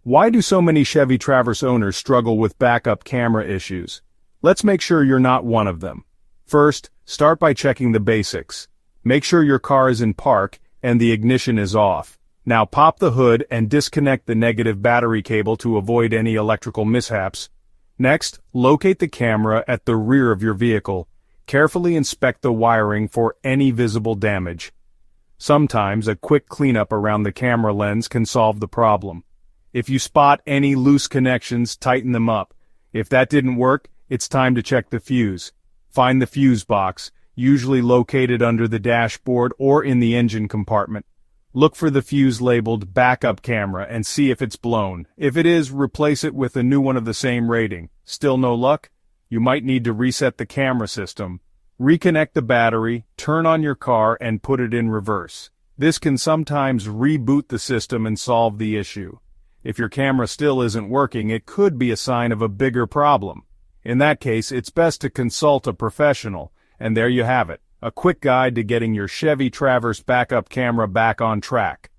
Why do so many Chevy Traverse owners struggle with backup camera issues? Let's make sure you're not one of them. First, start by checking the basics. Make sure your car is in park and the ignition is off. Now pop the hood and disconnect the negative battery cable to avoid any electrical mishaps. Next, locate the camera at the rear of your vehicle. Carefully inspect the wiring for any visible damage. Sometimes a quick cleanup around the camera lens can solve the problem. If you spot any loose connections, tighten them up. If that didn't work, it's time to check the fuse. Find the fuse box, usually located under the dashboard or in the engine compartment. Look for the fuse labeled backup camera and see if it's blown. If it is, replace it with a new one of the same rating. Still no luck? You might need to reset the camera system. Reconnect the battery, turn on your car, and put it in reverse. This can sometimes reboot the system and solve the issue. If your camera still isn't working, it could be a sign of a bigger problem. In that case, it's best to consult a professional, and there you have it, a quick guide to getting your Chevy Traverse backup camera back on track.